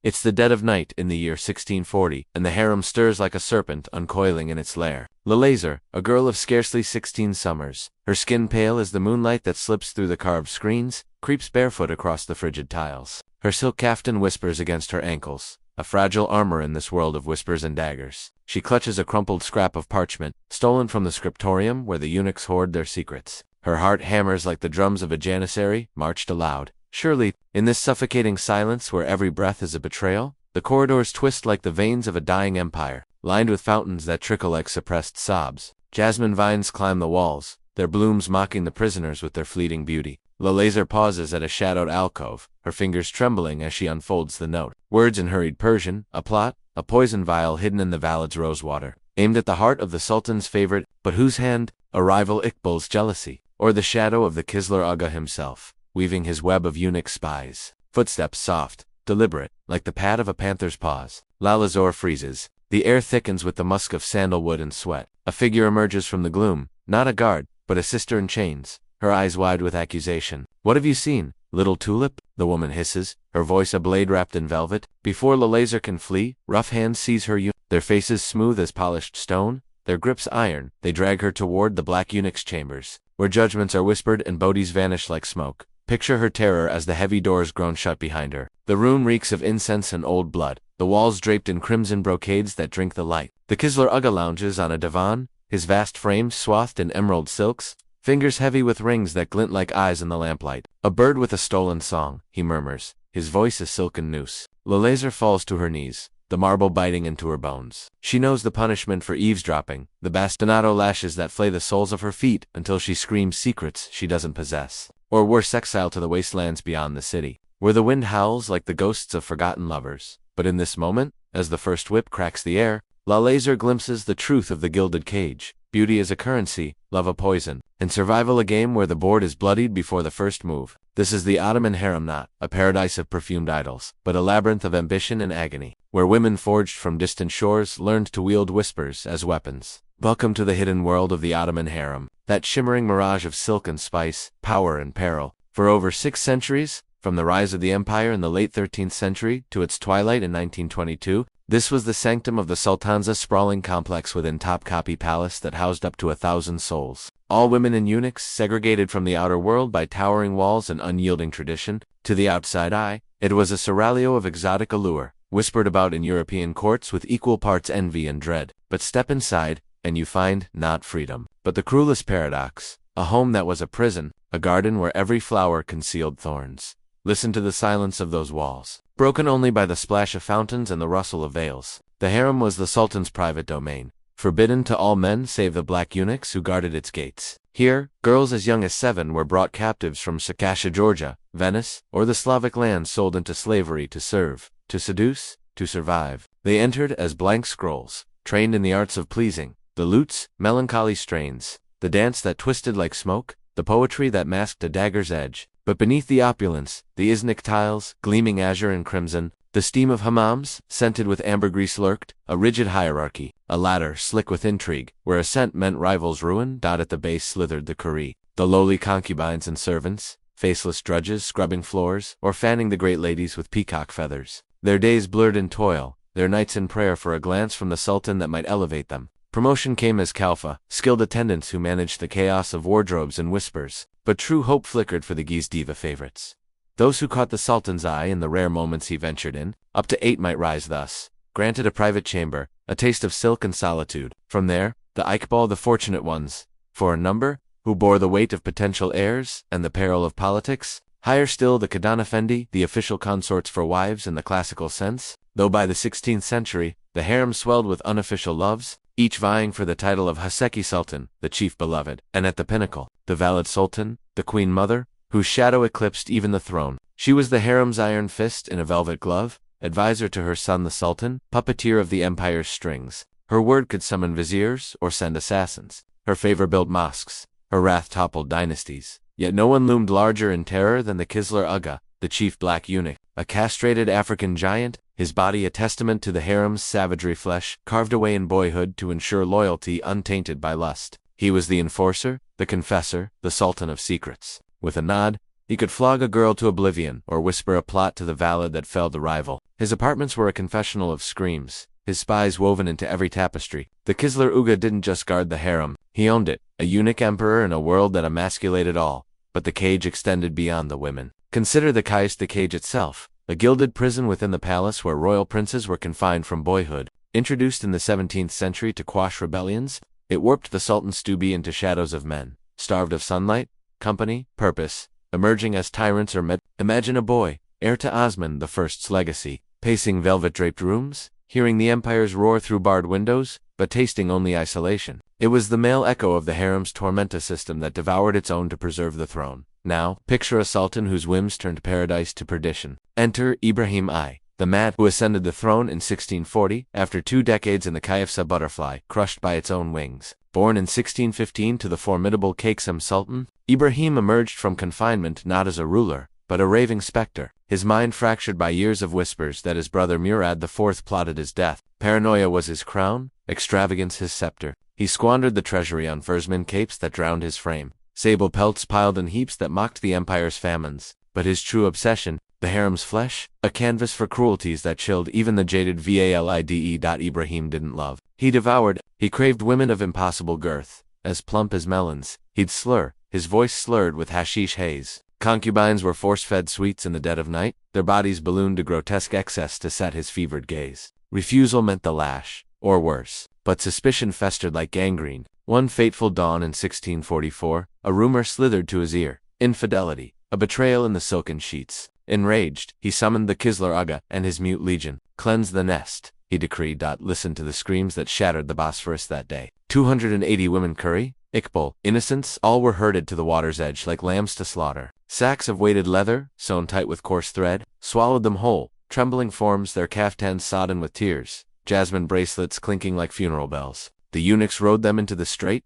It's the dead of night in the year 1640, and the harem stirs like a serpent uncoiling in its lair. Lalazer, a girl of scarcely 16 summers, her skin pale as the moonlight that slips through the carved screens, creeps barefoot across the frigid tiles. Her silk kaftan whispers against her ankles, a fragile armor in this world of whispers and daggers. She clutches a crumpled scrap of parchment, stolen from the scriptorium where the eunuchs hoard their secrets. Her heart hammers like the drums of a janissary, marched aloud. Surely, in this suffocating silence where every breath is a betrayal, the corridors twist like the veins of a dying empire, lined with fountains that trickle like suppressed sobs. Jasmine vines climb the walls, their blooms mocking the prisoners with their fleeting beauty. Lalazer pauses at a shadowed alcove, her fingers trembling as she unfolds the note. Words in hurried Persian, a plot, a poison vial hidden in the valed's rosewater, aimed at the heart of the Sultan's favorite, but whose hand? A rival Iqbal's jealousy, or the shadow of the Kisler Aga himself, weaving his web of eunuch spies. Footsteps soft, deliberate, like the pad of a panther's paws. Lalazor freezes. The air thickens with the musk of sandalwood and sweat. A figure emerges from the gloom, not a guard, but a sister in chains, her eyes wide with accusation. "What have you seen, little tulip?" the woman hisses, her voice a blade wrapped in velvet. Before Lalazer can flee, rough hands seize her, their faces smooth as polished stone, their grips iron. They drag her toward the black eunuch's chambers, where judgments are whispered and bodies vanish like smoke. Picture her terror as the heavy doors groan shut behind her. The room reeks of incense and old blood, the walls draped in crimson brocades that drink the light. The Kisler Aga lounges on a divan, his vast frame swathed in emerald silks, fingers heavy with rings that glint like eyes in the lamplight. "A bird with a stolen song," he murmurs, his voice a silken noose. Lalazer falls to her knees, the marble biting into her bones. She knows the punishment for eavesdropping, the bastinado lashes that flay the soles of her feet until she screams secrets she doesn't possess. Or worse, exile to the wastelands beyond the city, where the wind howls like the ghosts of forgotten lovers. But in this moment, as the first whip cracks the air, Lalazer glimpses the truth of the gilded cage. Beauty is a currency, love a poison, and survival a game where the board is bloodied before the first move. This is the Ottoman harem, not a paradise of perfumed idols, but a labyrinth of ambition and agony, where women forged from distant shores learned to wield whispers as weapons. Welcome to the hidden world of the Ottoman harem, that shimmering mirage of silk and spice, power and peril. For over 6 centuries, from the rise of the empire in the late 13th century to its twilight in 1922, this was the sanctum of the Sultan's sprawling complex within Topkapi Palace that housed up to 1,000 souls. All women and eunuchs, segregated from the outer world by towering walls and unyielding tradition. To the outside eye, it was a seraglio of exotic allure, whispered about in European courts with equal parts envy and dread. But step inside, and you find not freedom, but the cruelest paradox, a home that was a prison, a garden where every flower concealed thorns. Listen to the silence of those walls, broken only by the splash of fountains and the rustle of veils. The harem was the Sultan's private domain, forbidden to all men save the black eunuchs who guarded its gates. Here, girls as young as 7 were brought captives from Circassia, Georgia, Venice, or the Slavic lands, sold into slavery to serve, to seduce, to survive. They entered as blank scrolls, trained in the arts of pleasing, the lutes, melancholy strains, the dance that twisted like smoke, the poetry that masked a dagger's edge. But beneath the opulence, the Iznik tiles, gleaming azure and crimson, the steam of hammams, scented with ambergris lurked, a rigid hierarchy, a ladder slick with intrigue, where ascent meant rivals' ruin. At the base slithered the Kuri, the lowly concubines and servants, faceless drudges scrubbing floors, or fanning the great ladies with peacock feathers. Their days blurred in toil, their nights in prayer for a glance from the Sultan that might elevate them. Promotion came as Kalfa, skilled attendants who managed the chaos of wardrobes and whispers. But true hope flickered for the Giz diva favorites. Those who caught the Sultan's eye in the rare moments he ventured in, up to 8 might rise thus, granted a private chamber, a taste of silk and solitude. From there, the Iqbal, the fortunate ones, for a number, who bore the weight of potential heirs and the peril of politics. Higher still, the Kadan Effendi, the official consorts for wives in the classical sense, though by the 16th century, the harem swelled with unofficial loves, each vying for the title of Haseki Sultan, the chief beloved, and at the pinnacle, the valid Sultan, the queen mother, whose shadow eclipsed even the throne. She was the harem's iron fist in a velvet glove, advisor to her son the Sultan, puppeteer of the empire's strings. Her word could summon viziers or send assassins. Her favor built mosques, her wrath toppled dynasties. Yet no one loomed larger in terror than the Kisler Aga, the chief black eunuch, a castrated African giant, his body a testament to the harem's savagery, flesh carved away in boyhood to ensure loyalty untainted by lust. He was the enforcer, the confessor, the Sultan of secrets. With a nod, he could flog a girl to oblivion or whisper a plot to the valid that felled the rival. His apartments were a confessional of screams, his spies woven into every tapestry. The Kisler Uga didn't just guard the harem, he owned it, a eunuch emperor in a world that emasculated all. But the cage extended beyond the women. Consider the cage itself, a gilded prison within the palace where royal princes were confined from boyhood. Introduced in the 17th century to quash rebellions, it warped the Sultan's stubi into shadows of men, starved of sunlight, company, purpose, emerging as tyrants or Imagine a boy, heir to Osman I's legacy, pacing velvet-draped rooms, hearing the empire's roar through barred windows, but tasting only isolation. It was the male echo of the harem's tormenta system that devoured its own to preserve the throne. Now, picture a sultan whose whims turned paradise to perdition. Enter Ibrahim I, the mad who ascended the throne in 1640, after 2 decades in the Kayafsa butterfly, crushed by its own wings. Born in 1615 to the formidable Kaiksem Sultan, Ibrahim emerged from confinement not as a ruler, but a raving specter, his mind fractured by years of whispers that his brother Murad IV plotted his death. Paranoia was his crown, extravagance his scepter. He squandered the treasury on fursmin capes that drowned his frame, sable pelts piled in heaps that mocked the empire's famines. But his true obsession, the harem's flesh, a canvas for cruelties that chilled even the jaded Valide. Ibrahim didn't love. He devoured. He craved women of impossible girth, as plump as melons. He'd slur, his voice slurred with hashish haze. Concubines were force-fed sweets in the dead of night, their bodies ballooned to grotesque excess to set his fevered gaze. Refusal meant the lash, or worse, but suspicion festered like gangrene. One fateful dawn in 1644, a rumor slithered to his ear. Infidelity, a betrayal in the silken sheets. Enraged, he summoned the Kisler Aga and his mute legion. Cleanse the nest, he decreed. Listen to the screams that shattered the Bosphorus that day. 280 women curry, Iqbal, innocents, all were herded to the water's edge like lambs to slaughter. Sacks of weighted leather, sewn tight with coarse thread, swallowed them whole, trembling forms, their caftans sodden with tears, jasmine bracelets clinking like funeral bells. The eunuchs rode them into the strait,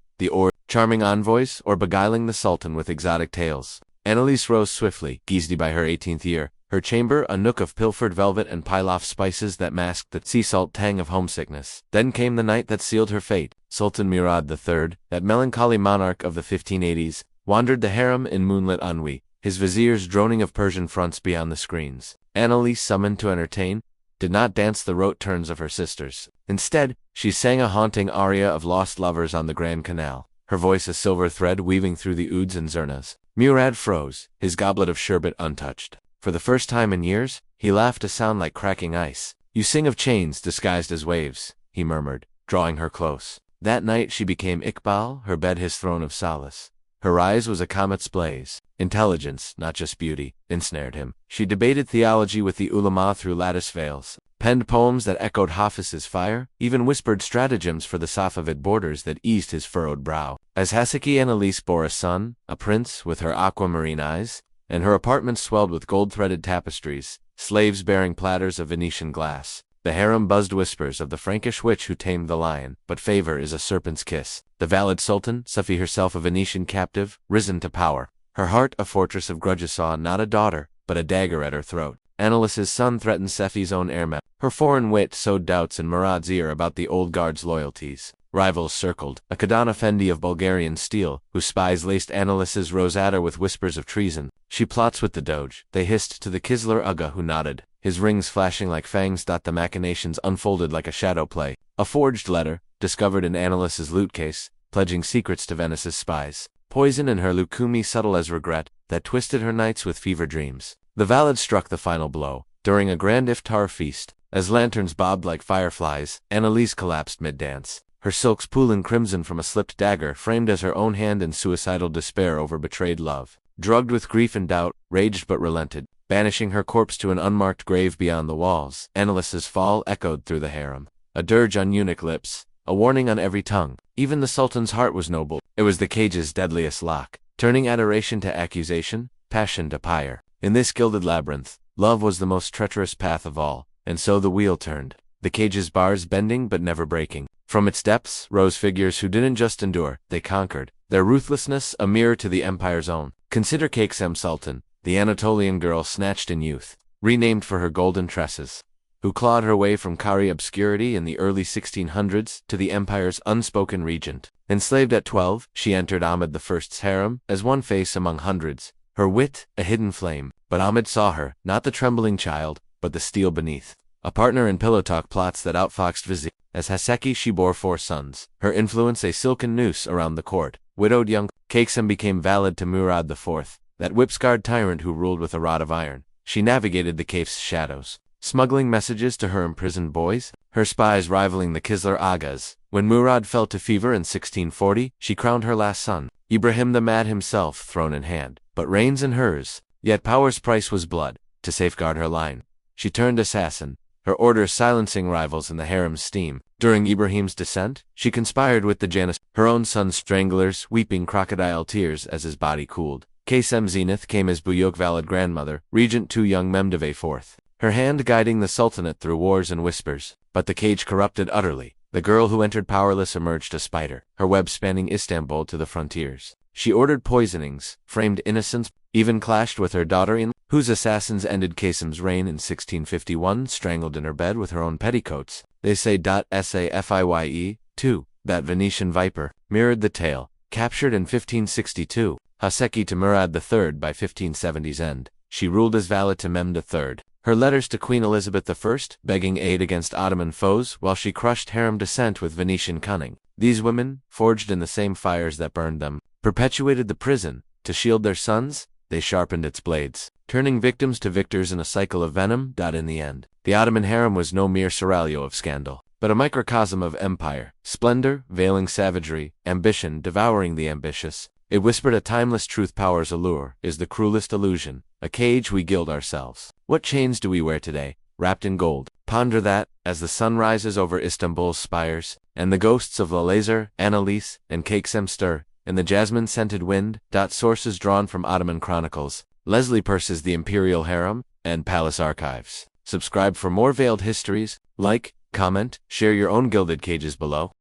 charming envoys, or beguiling the Sultan with exotic tales. Annalise rose swiftly, gizdi by her 18th year, her chamber a nook of pilfered velvet and pilaf spices that masked the sea salt tang of homesickness. Then came the night that sealed her fate. Sultan Murad III, that melancholy monarch of the 1580s, wandered the harem in moonlit ennui, his viziers droning of Persian fronts beyond the screens. Annalise, summoned to entertain, did not dance the rote turns of her sisters. Instead, she sang a haunting aria of lost lovers on the Grand Canal, her voice a silver thread weaving through the ouds and zurnas. Murad froze, his goblet of sherbet untouched. For the first time in years, he laughed a sound like cracking ice. "You sing of chains disguised as waves," he murmured, drawing her close. That night she became Iqbal, her bed his throne of solace. Her eyes was a comet's blaze. Intelligence, not just beauty, ensnared him. She debated theology with the ulama through lattice veils, penned poems that echoed Hafiz's fire, even whispered stratagems for the Safavid borders that eased his furrowed brow. As Haseki Annalise bore a son, a prince with her aquamarine eyes, and her apartment swelled with gold-threaded tapestries, slaves bearing platters of Venetian glass. The harem buzzed whispers of the Frankish witch who tamed the lion, but favor is a serpent's kiss. The valid Sultan, Safi herself a Venetian captive, risen to power. Her heart a fortress of grudges saw not a daughter, but a dagger at her throat. Annalise's son threatened Safi's own heir. Her foreign wit sowed doubts in Murad's ear about the old guard's loyalties. Rivals circled, a Kadan Effendi of Bulgarian steel, whose spies laced Annalise's Rosada with whispers of treason. She plots with the Doge, they hissed to the Kisler Aga who nodded, his rings flashing like fangs. The machinations unfolded like a shadow play. A forged letter, discovered in Annalise's loot case, pledging secrets to Venice's spies. Poison in her Lukumi subtle as regret, that twisted her nights with fever dreams. The valid struck the final blow, during a grand iftar feast. As lanterns bobbed like fireflies, Annalise collapsed mid-dance. Her silks pooling crimson from a slipped dagger framed as her own hand in suicidal despair over betrayed love. Drugged with grief and doubt, raged but relented, banishing her corpse to an unmarked grave beyond the walls. Annalise's fall echoed through the harem. A dirge on eunuch lips, a warning on every tongue. Even the Sultan's heart was noble. It was the cage's deadliest lock, turning adoration to accusation, passion to pyre. In this gilded labyrinth, love was the most treacherous path of all, and so the wheel turned, the cage's bars bending but never breaking. From its depths rose figures who didn't just endure, they conquered, their ruthlessness a mirror to the empire's own. Consider Kaiksem Sultan, the Anatolian girl snatched in youth, renamed for her golden tresses, who clawed her way from Kari obscurity in the early 1600s to the empire's unspoken regent. Enslaved at 12, she entered Ahmed I's harem as one face among hundreds, her wit a hidden flame. But Ahmed saw her, not the trembling child, but the steel beneath. a partner in pillow talk plots that outfoxed Vizier. As Haseki she bore 4 sons. Her influence a silken noose around the court. Widowed young Kakesem became valet to Murad IV, that whip-scarred tyrant who ruled with a rod of iron. She navigated the cave's shadows, smuggling messages to her imprisoned boys, her spies rivaling the Kislar Agas. When Murad fell to fever in 1640, she crowned her last son, Ibrahim the Mad himself, throne in hand. But reins in hers, yet power's price was blood. To safeguard her line, she turned assassin, her orders silencing rivals in the harem's steam. During Ibrahim's descent, she conspired with the Janus, her own son's stranglers, weeping crocodile tears as his body cooled. Kaysem Zenith came as Buyuk valid grandmother, regent to young Memdeve IV, her hand guiding the Sultanate through wars and whispers. But the cage corrupted utterly. The girl who entered powerless emerged a spider, her web spanning Istanbul to the frontiers. She ordered poisonings, framed innocents, even clashed with her daughter-in-law, whose assassins ended Kaysem's reign in 1651, strangled in her bed with her own petticoats. They say Safie, too, that Venetian viper, mirrored the tale. Captured in 1562, Haseki to Murad III by 1570's end, she ruled as valet to Mehmed III. Her letters to Queen Elizabeth I, begging aid against Ottoman foes, while she crushed harem descent with Venetian cunning. These women, forged in the same fires that burned them, perpetuated the prison. To shield their sons, they sharpened its blades, turning victims to victors in a cycle of venom. In the end, the Ottoman harem was no mere seraglio of scandal, but a microcosm of empire, splendor, veiling savagery, ambition, devouring the ambitious. It whispered a timeless truth: power's allure is the cruelest illusion, a cage we gild ourselves. What chains do we wear today, wrapped in gold? Ponder that, as the sun rises over Istanbul's spires, and the ghosts of Lalazer, Annalise, and Kakesem stir in the jasmine-scented wind. Sources drawn from Ottoman chronicles, Leslie Purse's The Imperial Harem, and Palace Archives. Subscribe for more veiled histories. Like, comment, share your own gilded cages below.